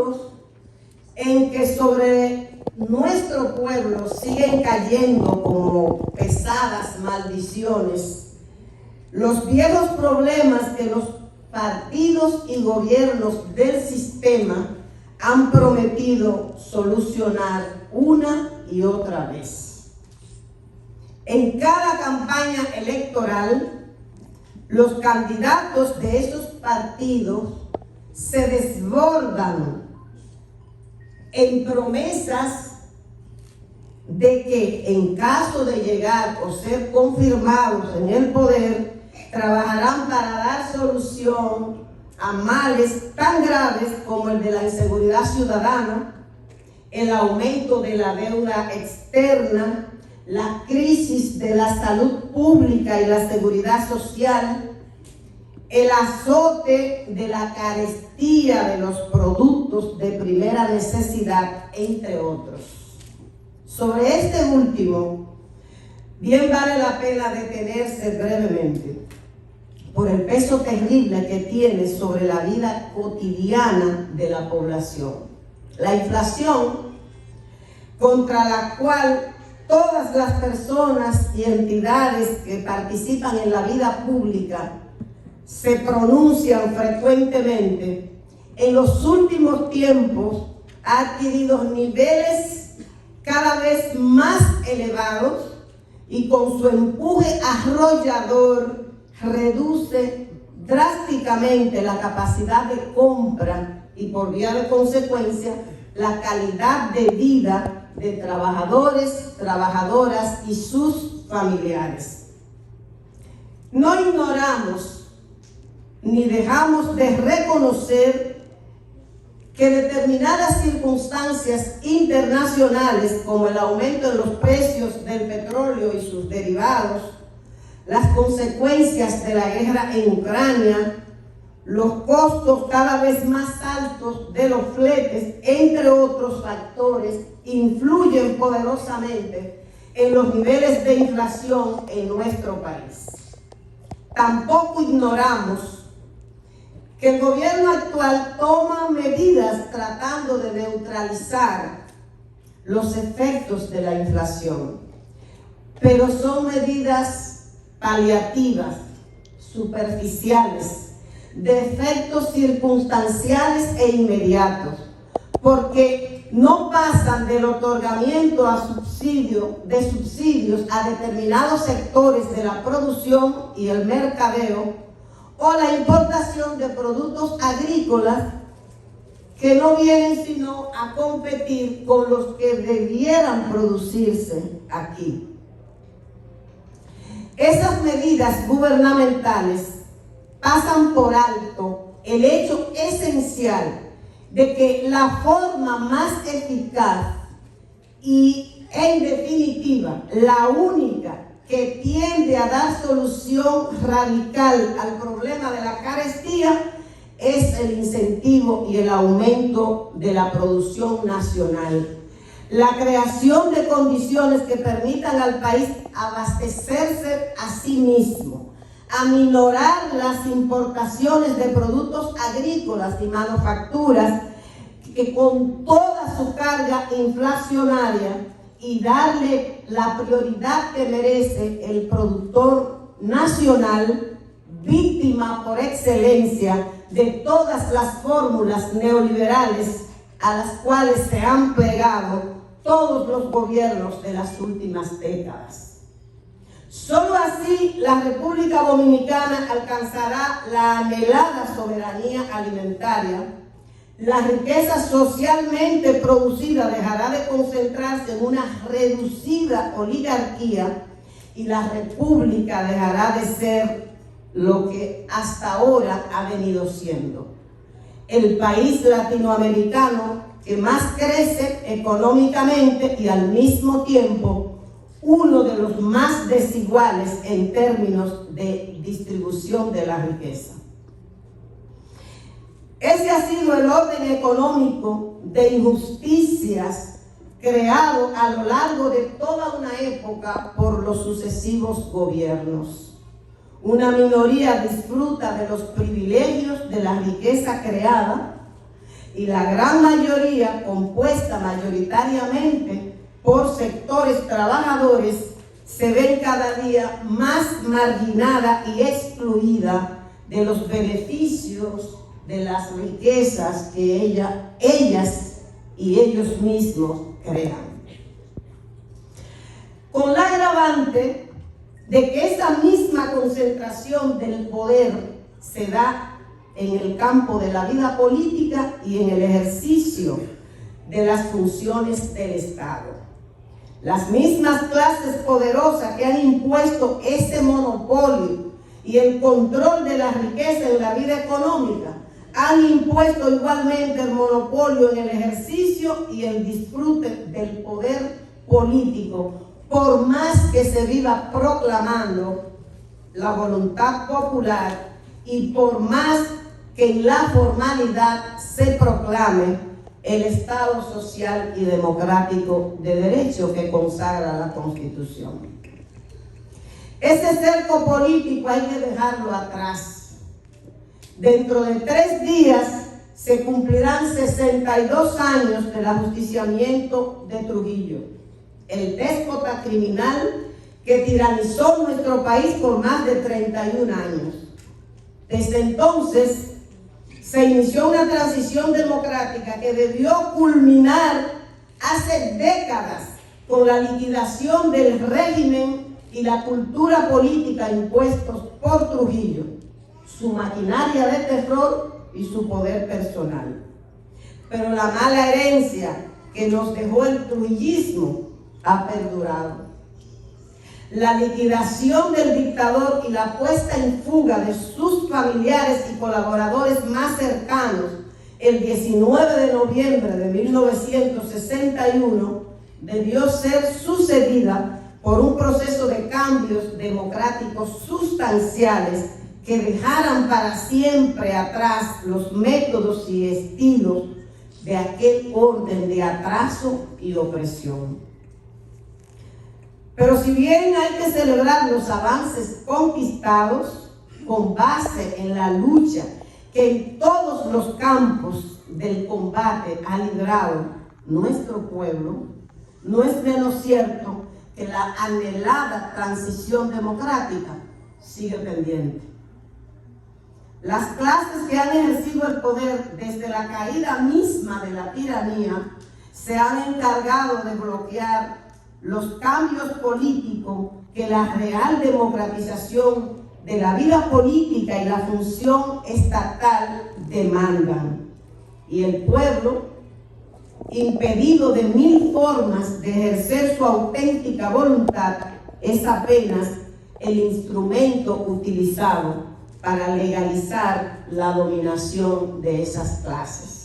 momentos en que sobre nuestro pueblo siguen cayendo como pesadas maldiciones los viejos problemas que los partidos y gobiernos del sistema han prometido solucionar una y otra vez. En cada campaña electoral, los candidatos de esos partidos se desbordan en promesas de que en caso de llegar o ser confirmados en el poder, trabajarán para dar solución a males tan graves como el de la inseguridad ciudadana, el aumento de la deuda externa, la crisis de la salud pública y la seguridad social, el azote de la carestía de los productos de primera necesidad, entre otros. Sobre este último, bien vale la pena detenerse brevemente por el peso terrible que tiene sobre la vida cotidiana de la población. La inflación, contra la cual todas las personas y entidades que participan en la vida pública se pronuncian frecuentemente, en los últimos tiempos ha adquirido niveles cada vez más elevados y con su empuje arrollador reduce drásticamente la capacidad de compra y por vía de consecuencia la calidad de vida de trabajadores, trabajadoras y sus familiares. No ignoramos ni dejamos de reconocer que determinadas circunstancias internacionales, como el aumento de los precios del petróleo y sus derivados, las consecuencias de la guerra en Ucrania, los costos cada vez más altos de los fletes, entre otros factores, influyen poderosamente en los niveles de inflación en nuestro país. Tampoco ignoramos que el gobierno actual toma medidas tratando de neutralizar los efectos de la inflación, pero son medidas paliativas, superficiales, de efectos circunstanciales e inmediatos, porque no pasan del otorgamiento de subsidios a determinados sectores de la producción y el mercadeo, o la importación de productos agrícolas que no vienen sino a competir con los que debieran producirse aquí. Esas medidas gubernamentales pasan por alto el hecho esencial de que la forma más eficaz y, en definitiva, la única que tiende a dar solución radical al problema de la carestía es el incentivo y el aumento de la producción nacional. La creación de condiciones que permitan al país abastecerse a sí mismo, aminorar las importaciones de productos agrícolas y manufacturas que con toda su carga inflacionaria, y darle la prioridad que merece el productor nacional, víctima por excelencia de todas las fórmulas neoliberales a las cuales se han plegado todos los gobiernos de las últimas décadas. Solo así la República Dominicana alcanzará la anhelada soberanía alimentaria. La riqueza socialmente producida dejará de concentrarse en una reducida oligarquía y la república dejará de ser lo que hasta ahora ha venido siendo: el país latinoamericano que más crece económicamente y al mismo tiempo uno de los más desiguales en términos de distribución de la riqueza. Ese ha sido el orden económico de injusticias creado a lo largo de toda una época por los sucesivos gobiernos. Una minoría disfruta de los privilegios de la riqueza creada y la gran mayoría, compuesta mayoritariamente por sectores trabajadores, se ven cada día más marginada y excluida de los beneficios de las riquezas que ellas y ellos mismos crean. Con la agravante de que esa misma concentración del poder se da en el campo de la vida política y en el ejercicio de las funciones del Estado. Las mismas clases poderosas que han impuesto ese monopolio y el control de la riqueza en la vida económica han impuesto igualmente el monopolio en el ejercicio y el disfrute del poder político, por más que se viva proclamando la voluntad popular y por más que en la formalidad se proclame el Estado social y democrático de derecho que consagra la Constitución. Ese cerco político hay que dejarlo atrás. Dentro de 3 días se cumplirán 62 años del ajusticiamiento de Trujillo, el déspota criminal que tiranizó nuestro país por más de 31 años. Desde entonces se inició una transición democrática que debió culminar hace décadas con la liquidación del régimen y la cultura política impuestos por Trujillo, su maquinaria de terror y su poder personal. Pero la mala herencia que nos dejó el trujillismo ha perdurado. La liquidación del dictador y la puesta en fuga de sus familiares y colaboradores más cercanos el 19 de noviembre de 1961 debió ser sucedida por un proceso de cambios democráticos sustanciales que dejaran para siempre atrás los métodos y estilos de aquel orden de atraso y opresión. Pero si bien hay que celebrar los avances conquistados con base en la lucha que en todos los campos del combate ha librado nuestro pueblo, no es menos cierto que la anhelada transición democrática sigue pendiente. Las clases que han ejercido el poder desde la caída misma de la tiranía se han encargado de bloquear los cambios políticos que la real democratización de la vida política y la función estatal demandan. Y el pueblo, impedido de 1000 formas de ejercer su auténtica voluntad, es apenas el instrumento utilizado para legalizar la dominación de esas clases.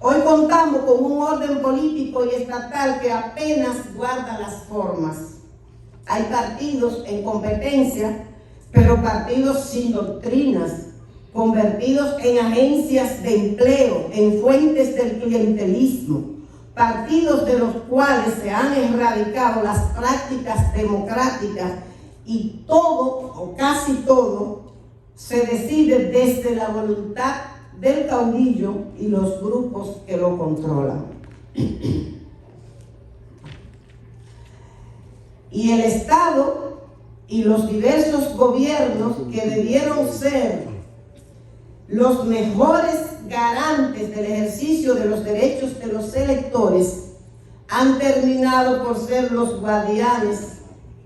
Hoy contamos con un orden político y estatal que apenas guarda las formas. Hay partidos en competencia, pero partidos sin doctrinas, convertidos en agencias de empleo, en fuentes del clientelismo, partidos de los cuales se han erradicado las prácticas democráticas y todo o casi todo se decide desde la voluntad del caudillo y los grupos que lo controlan. Y el Estado y los diversos gobiernos que debieron ser los mejores garantes del ejercicio de los derechos de los electores han terminado por ser los guardianes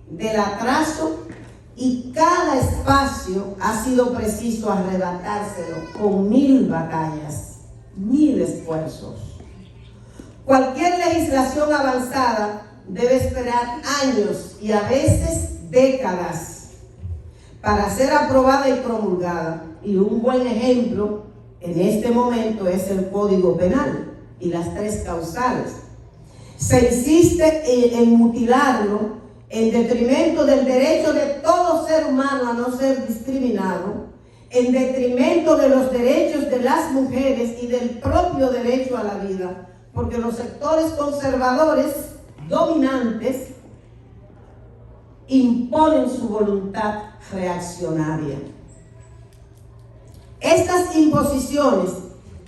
del atraso, y cada espacio ha sido preciso arrebatárselo con 1000 batallas, 1000 esfuerzos. Cualquier legislación avanzada debe esperar años y a veces décadas para ser aprobada y promulgada. Y un buen ejemplo en este momento es el Código Penal y las 3 causales. Se insiste en mutilarlo en detrimento del derecho de todo ser humano a no ser discriminado, en detrimento de los derechos de las mujeres y del propio derecho a la vida, porque los sectores conservadores dominantes imponen su voluntad reaccionaria. Estas imposiciones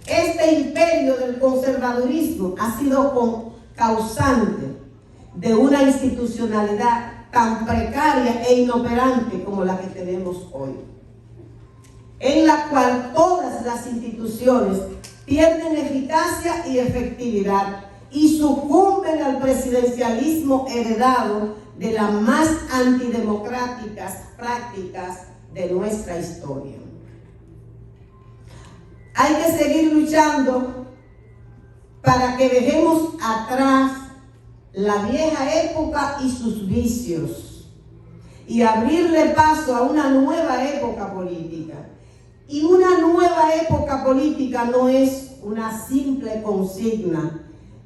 Este imperio del conservadurismo ha sido causante de una institucionalidad tan precaria e inoperante como la que tenemos hoy, en la cual todas las instituciones pierden eficacia y efectividad y sucumben al presidencialismo heredado de las más antidemocráticas prácticas de nuestra historia. Hay que seguir luchando para que dejemos atrás la vieja época y sus vicios y abrirle paso a una nueva época política. Y una nueva época política no es una simple consigna,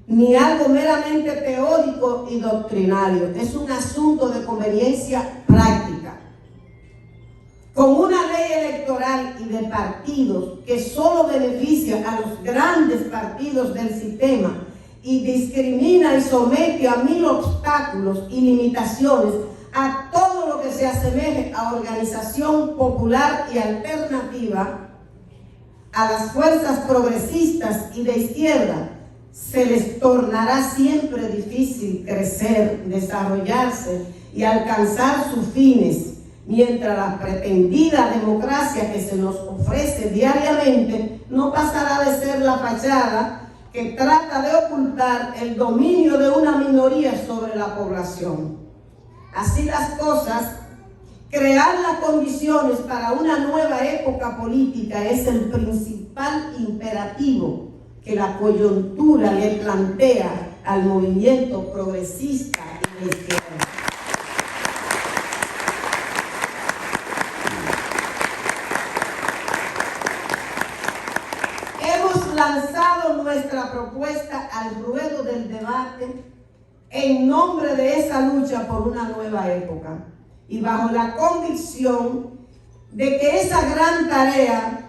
ni algo meramente teórico y doctrinario. Es un asunto de conveniencia práctica. Con una ley electoral y de partidos que solo beneficia a los grandes partidos del sistema y discrimina y somete a 1000 obstáculos y limitaciones a todo lo que se asemeje a organización popular y alternativa, a las fuerzas progresistas y de izquierda se les tornará siempre difícil crecer, desarrollarse y alcanzar sus fines, mientras la pretendida democracia que se nos ofrece diariamente no pasará de ser la fachada que trata de ocultar el dominio de una minoría sobre la población. Así las cosas, crear las condiciones para una nueva época política es el principal imperativo que la coyuntura le plantea al movimiento progresista y de izquierda. Hemos lanzado nuestra propuesta al ruedo del debate en nombre de esa lucha por una nueva época y bajo la convicción de que esa gran tarea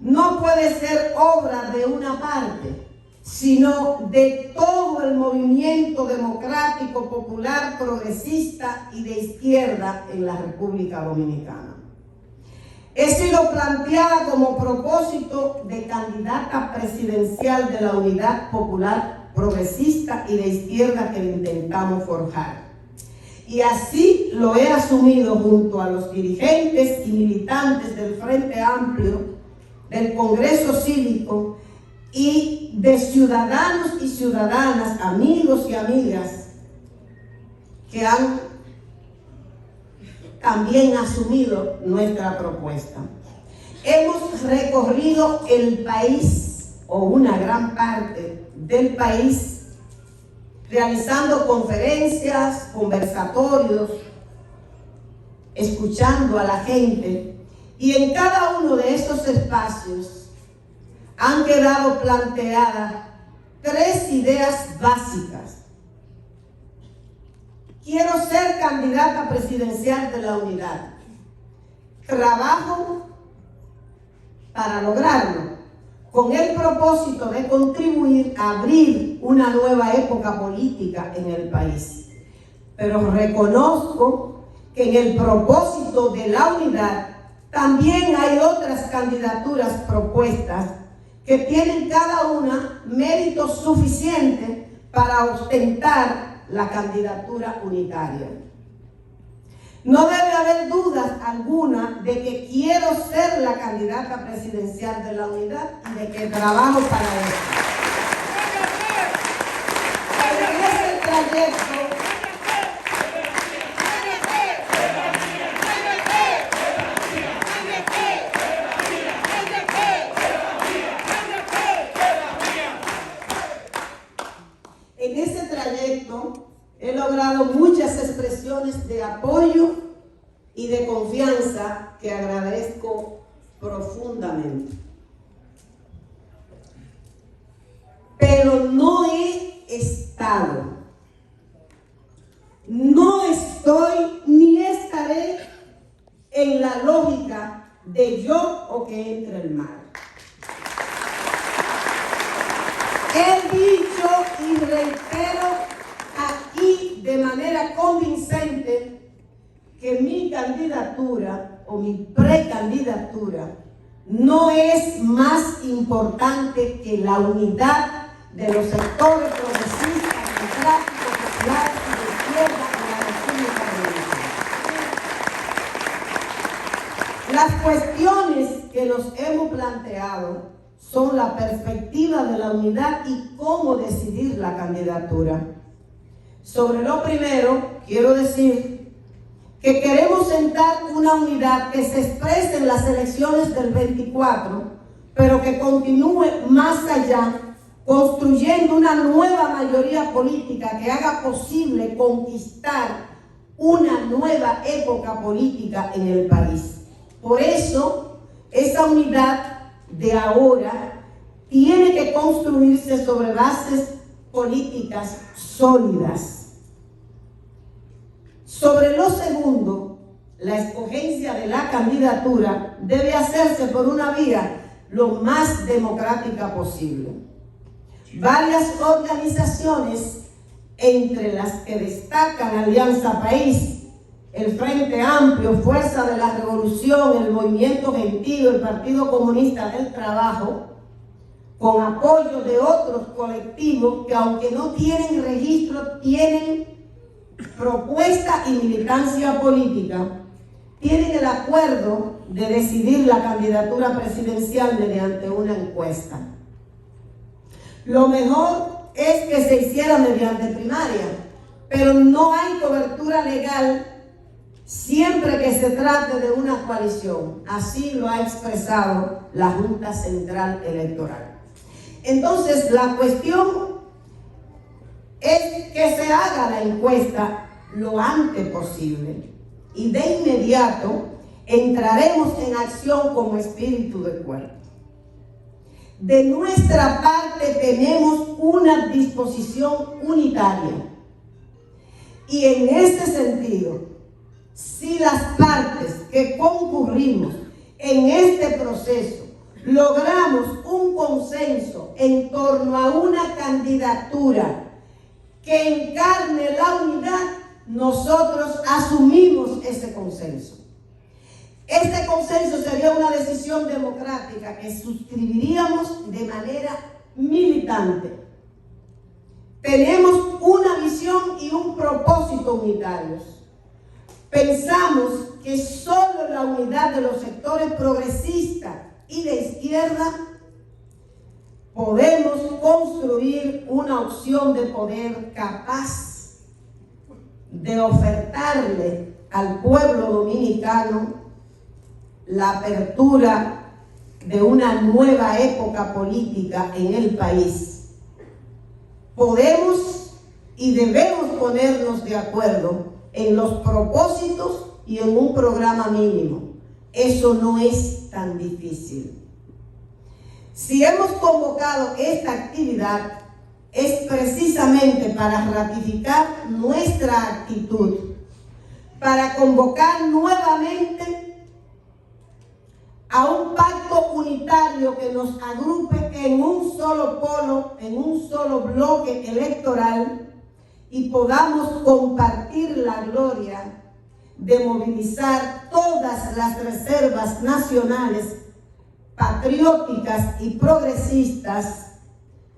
no puede ser obra de una parte, sino de todo el movimiento democrático, popular, progresista y de izquierda en la República Dominicana. He sido planteada como propósito de candidata presidencial de la Unidad Popular Progresista y de izquierda que intentamos forjar. Y así lo he asumido junto a los dirigentes y militantes del Frente Amplio, del Congreso Cívico y de ciudadanos y ciudadanas, amigos y amigas que han también asumido nuestra propuesta. Hemos recorrido el país, o una gran parte del país, realizando conferencias, conversatorios, escuchando a la gente, y en cada uno de esos espacios han quedado planteadas 3 ideas básicas. Quiero ser candidata presidencial de la unidad. Trabajo para lograrlo, con el propósito de contribuir a abrir una nueva época política en el país. Pero reconozco que en el propósito de la unidad también hay otras candidaturas propuestas que tienen cada una mérito suficiente para ostentar la candidatura unitaria. No debe haber dudas alguna de que quiero ser la candidata presidencial de la unidad y de que trabajo para eso. En ese trayecto he logrado muchas expresiones de apoyo y de confianza que agradezco profundamente. Pero no he estado, no estoy ni estaré en la lógica de yo o que entre el mar. He dicho y reitero aquí de manera convincente que mi candidatura o mi precandidatura no es más importante que la unidad de los sectores progresistas, democráticos, populares y de izquierda en la República Dominicana. Las cuestiones que nos hemos planteado son la perspectiva de la unidad y cómo decidir la candidatura. Sobre lo primero, quiero decir que queremos sentar una unidad que se exprese en las elecciones del 24, pero que continúe más allá, construyendo una nueva mayoría política que haga posible conquistar una nueva época política en el país. Por eso, esa unidad de ahora tiene que construirse sobre bases políticas sólidas. Sobre lo segundo, la escogencia de la candidatura debe hacerse por una vía lo más democrática posible. Varias organizaciones, entre las que destacan Alianza País, el Frente Amplio, Fuerza de la Revolución, el Movimiento Gentío, el Partido Comunista del Trabajo, con apoyo de otros colectivos que, aunque no tienen registro, tienen propuesta y militancia política, tienen el acuerdo de decidir la candidatura presidencial mediante una encuesta. Lo mejor es que se hiciera mediante primaria, pero no hay cobertura legal siempre que se trate de una coalición. Así lo ha expresado la Junta Central Electoral. Entonces, la cuestión es que se haga la encuesta lo antes posible y de inmediato entraremos en acción como espíritu de cuerpo. De nuestra parte tenemos una disposición unitaria y en este sentido, si las partes que concurrimos en este proceso logramos un consenso en torno a una candidatura que encarne la unidad, nosotros asumimos ese consenso. Este consenso sería una decisión democrática que suscribiríamos de manera militante. Tenemos una visión y un propósito unitarios. Pensamos que solo la unidad de los sectores progresistas y de izquierda podemos construir una opción de poder capaz de ofertarle al pueblo dominicano la apertura de una nueva época política en el país. Podemos y debemos ponernos de acuerdo en los propósitos y en un programa mínimo. Eso no es tan difícil. Si hemos convocado esta actividad, es precisamente para ratificar nuestra actitud, para convocar nuevamente a un pacto unitario que nos agrupe en un solo polo, en un solo bloque electoral y podamos compartir la gloria de movilizar todas las reservas nacionales, patrióticas y progresistas,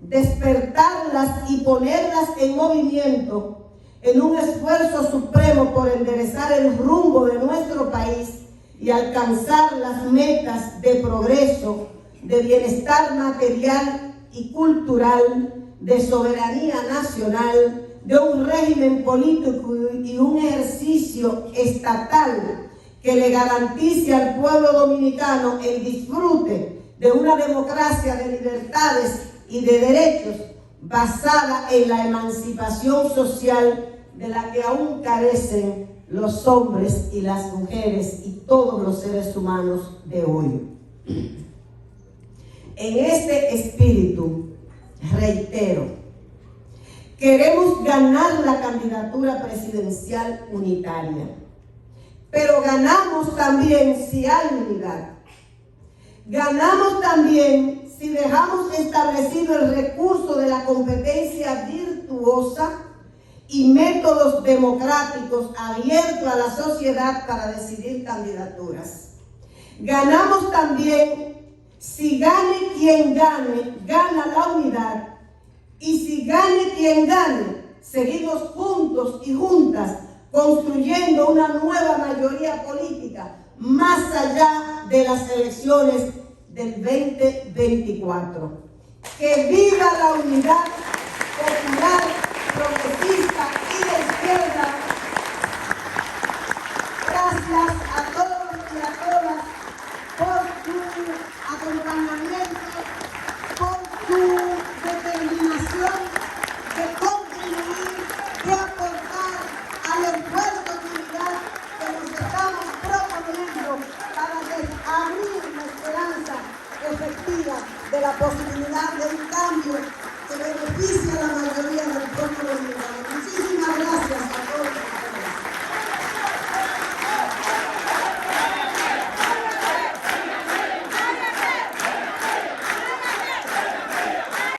despertarlas y ponerlas en movimiento en un esfuerzo supremo por enderezar el rumbo de nuestro país y alcanzar las metas de progreso, de bienestar material y cultural, de soberanía nacional, de un régimen político y un ejercicio estatal que le garantice al pueblo dominicano el disfrute de una democracia de libertades y de derechos basada en la emancipación social de la que aún carecen los hombres y las mujeres y todos los seres humanos de hoy. En este espíritu, reitero, queremos ganar la candidatura presidencial unitaria, pero ganamos también si hay unidad. Ganamos también si dejamos establecido el recurso de la competencia virtuosa y métodos democráticos abiertos a la sociedad para decidir candidaturas. Ganamos también Si gane quien gane, gana la unidad. Y si gane quien gane, seguimos juntos y juntas construyendo una nueva mayoría política más allá de las elecciones del 2024. Que viva la unidad popular, progresista y de izquierda. Gracias a todos y a todas por su acompañamiento.